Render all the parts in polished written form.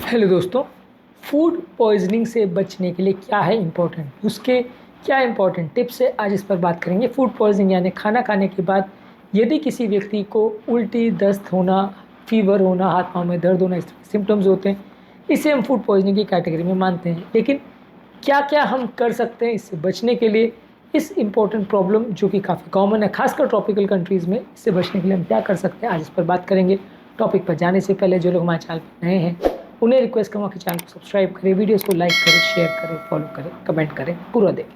Hello दोस्तों। Food poisoning से बचने के लिए क्या है इम्पोर्टेंट, उसके क्या इम्पोर्टेंट टिप्स है, आज इस पर बात करेंगे। फूड पॉइजनिंग यानी खाना खाने के बाद यदि किसी व्यक्ति को उल्टी, दस्त होना, फीवर होना, हाथ पाँव में दर्द होना, इस तरह के सिम्टम्स होते हैं, इसे हम फूड पॉइजनिंग की कैटेगरी में मानते हैं। लेकिन क्या क्या हम कर सकते हैं इससे बचने के लिए, इस इम्पोर्टेंट प्रॉब्लम जो कि काफ़ी कॉमन है खासकर ट्रॉपिकल कंट्रीज़ में, इससे बचने के लिए हम क्या कर सकते हैं, आज इस पर बात करेंगे। टॉपिक पर जाने से पहले जो लोग हमारे चैनल पर नए हैं उन्हें रिक्वेस्ट करूँगा कि चैनल को सब्सक्राइब करें, वीडियोस को लाइक करें, शेयर करें, फॉलो करें, कमेंट करें, पूरा देखें।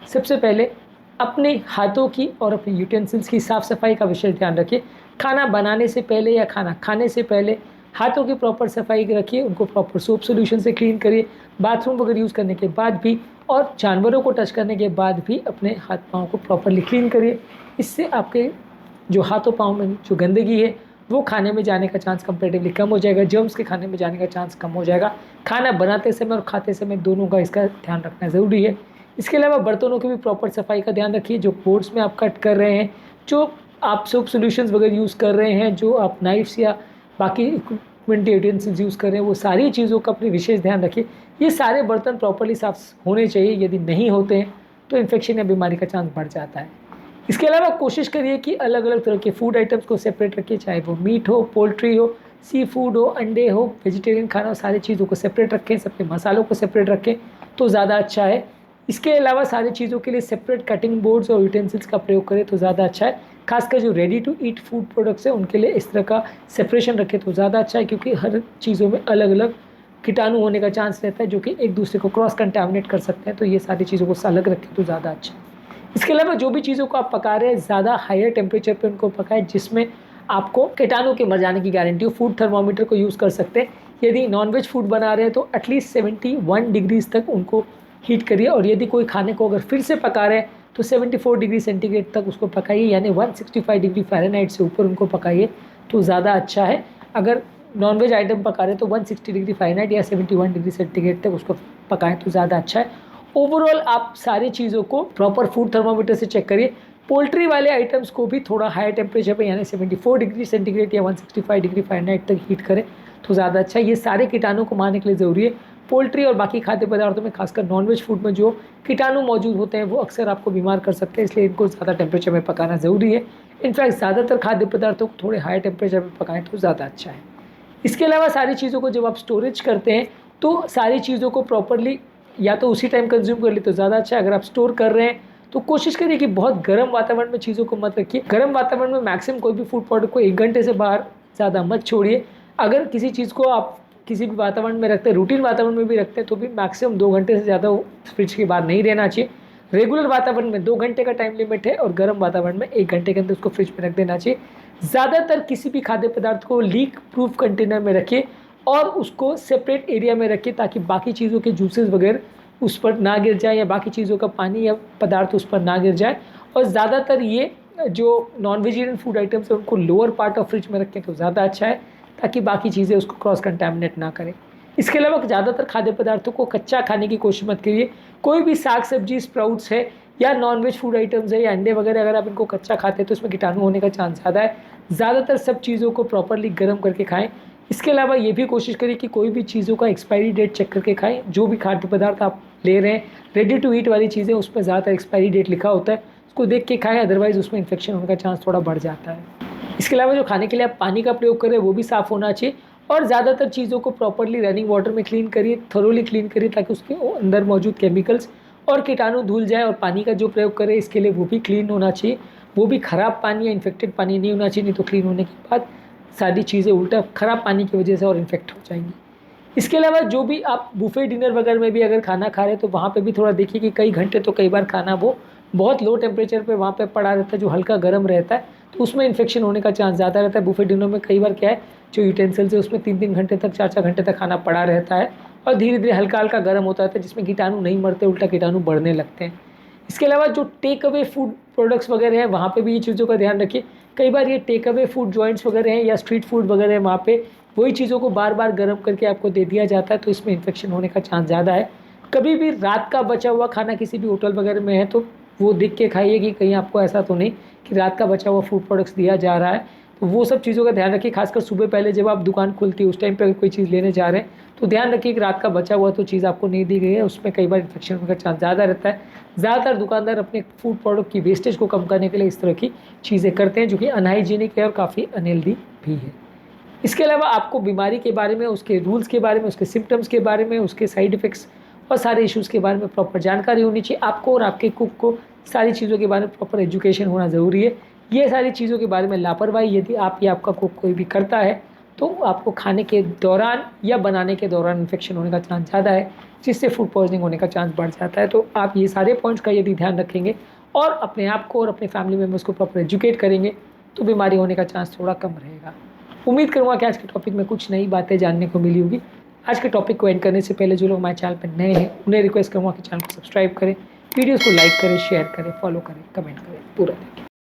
सबसे पहले अपने हाथों की और अपने यूटेंसिल्स की साफ़ सफाई का विशेष ध्यान रखिए। खाना बनाने से पहले या खाना खाने से पहले हाथों की प्रॉपर सफाई रखिए, उनको प्रॉपर सोप सोल्यूशन से क्लीन करिए। बाथरूम वगैरह यूज़ करने के बाद भी और जानवरों को टच करने के बाद भी अपने हाथ पाँव को प्रॉपरली क्लीन करिए। इससे आपके जो हाथों पाँव में जो गंदगी है वो खाने में जाने का चांस कंपेरेटिवली कम हो जाएगा, जर्म्स के खाने में जाने का चांस कम हो जाएगा। खाना बनाते समय और खाते समय दोनों का इसका ध्यान रखना ज़रूरी है। इसके अलावा बर्तनों की भी प्रॉपर सफाई का ध्यान रखिए। जो बोर्ड्स में आप कट कर रहे हैं, जो आप सोप सॉल्यूशंस वगैरह यूज़ कर रहे हैं, जो आप नाइफ्स या बाकी इक्विपमेंट यूटेंसिल्स यूज़ कर रहे हैं, वो सारी चीज़ों का अपनी विशेष ध्यान रखिए। ये सारे बर्तन प्रॉपरली साफ होने चाहिए। यदि नहीं होते हैं तो इन्फेक्शन या बीमारी का चांस बढ़ जाता है। इसके अलावा कोशिश करिए कि अलग अलग तरह के फूड आइटम्स को सेपरेट रखिए, चाहे वो मीट हो, पोल्ट्री हो, सी फूड हो, अंडे हो, वेजिटेरियन खाना हो, सारी चीज़ों को सेपरेट रखें, सबके मसालों को सेपरेट रखें तो ज़्यादा अच्छा है। इसके अलावा सारी चीज़ों के लिए सेपरेट कटिंग बोर्ड्स और यूटेंसिल्स का प्रयोग करें तो ज़्यादा अच्छा है। खासकर जो ready to eat food products हैं उनके लिए इस तरह का सेपरेशन रखें तो ज़्यादा अच्छा है, क्योंकि हर चीज़ों में अलग अलग कीटाणु होने का चांस रहता है जो कि एक दूसरे को क्रॉस कंटामिनेट कर सकते हैं। तो ये सारी चीज़ों को अलग रखें तो ज़्यादा अच्छा है। इसके अलावा जो भी चीज़ों को आप पका रहे हैं ज़्यादा हायर टेम्परेचर पे उनको पकाएं जिसमें आपको कीटाणु के मर जाने की गारंटी हो। फूड थर्मोमीटर को यूज़ कर सकते हैं। यदि नॉनवेज फूड बना रहे हैं तो एटलीस्ट 71 डिग्रीज तक उनको हीट करिए, और यदि कोई खाने को अगर फिर से पका रहे हैं तो 74 डिग्री सेंटीग्रेड तक उसको पकाइए, यानी 165 डिग्री फ़ारेनहाइट से ऊपर उनको पकाइए तो ज़्यादा अच्छा है। अगर नॉनवेज आइटम पका रहे हैं तो 160 डिग्री फ़ारेनहाइट या 71 डिग्री सेंटीग्रेड तक उसको पकाएं तो ज़्यादा अच्छा है। ओवरऑल आप सारी चीज़ों को प्रॉपर फूड थर्मामीटर से चेक करिए। पोल्ट्री वाले आइटम्स को भी थोड़ा हाई टेम्परेचर पे यानी 74 डिग्री सेंटीग्रेड या 165 डिग्री फ़ारेनहाइट तक हीट करें तो ज़्यादा अच्छा है। ये सारे कीटाणु को मारने के लिए ज़रूरी है। पोल्ट्री और बाकी खाद्य पदार्थों में, खासकर नॉनवेज फूड में जो कीटाणु मौजूद होते हैं वो अक्सर आपको बीमार कर सकते हैं, इसलिए इनको ज़्यादा टेम्परेचर में पकाना ज़रूरी है। इनफैक्ट ज़्यादातर खाद्य पदार्थों को थोड़े हाई टेम्परेचर पर पकाएं तो ज़्यादा अच्छा है। इसके अलावा सारी चीज़ों को जब आप स्टोरेज करते हैं तो सारी चीज़ों को प्रॉपरली या तो उसी टाइम कंज्यूम कर ले तो ज़्यादा अच्छा है। अगर आप स्टोर कर रहे हैं तो कोशिश करिए कि बहुत गर्म वातावरण में चीज़ों को मत रखिए। गर्म वातावरण में मैक्सिमम कोई भी फूड प्रोडक्ट को 1 घंटे से बाहर ज़्यादा मत छोड़िए। अगर किसी चीज़ को आप किसी भी वातावरण में रखते हैं, रूटीन वातावरण में भी रखते हैं, तो भी मैक्सिमम 2 घंटे से ज़्यादा फ्रिज के बाहर नहीं रहना चाहिए। रेगुलर वातावरण में 2 घंटे का टाइम लिमिट है और गर्म वातावरण में 1 घंटे के अंदर उसको फ्रिज में रख देना चाहिए। ज़्यादातर किसी भी खाद्य पदार्थ को लीक प्रूफ कंटेनर में रखिए और उसको सेपरेट एरिया में रखिए ताकि बाकी चीज़ों के जूसेस वगैरह उस पर ना गिर जाए या बाकी चीज़ों का पानी या पदार्थ उस पर ना गिर जाए। और ज़्यादातर ये जो नॉन वेजिटेरियन फूड आइटम्स है उनको लोअर पार्ट ऑफ फ्रिज में रखें तो ज़्यादा अच्छा है ताकि बाकी चीज़ें उसको क्रॉस कंटामिनेट ना करें। इसके अलावा ज़्यादातर खाद्य पदार्थों को कच्चा खाने की कोशिश मत करिए। कोई भी साग सब्जी, स्प्राउट्स है या नॉनवेज फूड आइटम्स है या अंडे वगैरह, अगर आप इनको कच्चा खाते हैं तो इसमें कीटाणु होने का चांस ज़्यादा है। ज़्यादातर सब चीज़ों को प्रॉपरली गर्म करके खाएं। इसके अलावा ये भी कोशिश करिए कि कोई भी चीज़ों का एक्सपायरी डेट चेक करके खाएं। जो भी खाद्य पदार्थ आप ले रहे हैं, रेडी टू ईट वाली चीज़ें, उस पर ज़्यादातर एक्सपायरी डेट लिखा होता है, उसको देख के खाएं, अदरवाइज़ उसमें इन्फेक्शन होने का चांस थोड़ा बढ़ जाता है। इसके अलावा जो खाने के लिए आप पानी का प्रयोग करें वो भी साफ़ होना चाहिए और ज़्यादातर चीज़ों को प्रॉपरली रनिंग वाटर में क्लीन करिए, थोरोली क्लीन करिए ताकि उसके अंदर मौजूद केमिकल्स और कीटाणु धुल जाए। और पानी का जो प्रयोग करें इसके लिए वो भी क्लीन होना चाहिए, वो भी ख़राब पानी या इन्फेक्टेड पानी नहीं होना चाहिए, नहीं तो क्लीन होने के बाद सारी चीज़ें उल्टा ख़राब पानी की वजह से और इन्फेक्ट हो जाएंगी। इसके अलावा जो भी आप बुफे डिनर वगैरह में भी अगर खाना खा रहे हैं तो वहाँ पे भी थोड़ा देखिए कि कई घंटे तो कई बार खाना वो बहुत लो टेम्परेचर पे वहाँ पे पड़ा रहता है जो हल्का गर्म रहता है, तो उसमें इन्फेक्शन होने का चांस ज़्यादा रहता है। बुफे डिनर में कई बार क्या है, जो यूटेंसिल्स है उसमें 3-3 घंटे तक, 4-4 घंटे तक खाना पड़ा रहता है और धीरे धीरे हल्का हल्का गर्म होता रहता है जिसमें कीटाणु नहीं मरते, उल्टा कीटाणु बढ़ने लगते हैं। इसके अलावा जो टेक अवे फूड प्रोडक्ट्स वगैरह हैं वहाँ पे भी ये चीज़ों का ध्यान रखिए। कई बार ये टेक अवे फूड जॉइंट्स वगैरह हैं या स्ट्रीट फूड वगैरह है, वहाँ पे वही चीज़ों को बार बार गर्म करके आपको दे दिया जाता है, तो इसमें इन्फेक्शन होने का चांस ज़्यादा है। कभी भी रात का बचा हुआ खाना किसी भी होटल वगैरह में है तो वो देख के खाइए कि कहीं आपको ऐसा तो नहीं कि रात का बचा हुआ फूड प्रोडक्ट्स दिया जा रहा है। तो वो सब चीज़ों का ध्यान रखिए, खासकर सुबह पहले जब आप दुकान खुलती है उस टाइम पे अगर कोई चीज़ लेने जा रहे हैं तो ध्यान रखिए कि रात का बचा हुआ तो चीज़ आपको नहीं दी गई है, उसमें कई बार इन्फेक्शन होने का चांस ज़्यादा रहता है। ज़्यादातर दुकानदार अपने फूड प्रोडक्ट की वेस्टेज को कम करने के लिए इस तरह की चीज़ें करते हैं जो कि अनहाइजीनिक है और काफ़ी अनहेल्दी भी है। इसके अलावा आपको बीमारी के बारे में, उसके रूल्स के बारे में, उसके सिम्टम्स के बारे में, उसके साइड इफ़ेक्ट्स और सारे इश्यूज़ के बारे में प्रॉपर जानकारी होनी चाहिए। आपको और आपके कुक को सारी चीज़ों के बारे में प्रॉपर एजुकेशन होना ज़रूरी है। ये सारी चीज़ों के बारे में लापरवाही यदि आप या आपका कुक कोई भी करता है तो आपको खाने के दौरान या बनाने के दौरान इन्फेक्शन होने का चांस ज़्यादा है, जिससे फूड पॉइजनिंग होने का चांस बढ़ जाता है। तो आप ये सारे पॉइंट्स का यदि ध्यान रखेंगे और अपने आप को और अपने फैमिली मेम्बर्स को प्रॉपर एजुकेट करेंगे तो बीमारी होने का चांस थोड़ा कम रहेगा। उम्मीद करूँगा कि आज के टॉपिक में कुछ नई बातें जानने को मिली होगी। आज के टॉपिक को एंड करने से पहले जो लोग हमारे चैनल पर नए हैं उन्हें रिक्वेस्ट करूँगा कि चैनल को सब्सक्राइब करें, वीडियोज़ को लाइक करें, शेयर करें, फॉलो करें, कमेंट करें, पूरा देखें।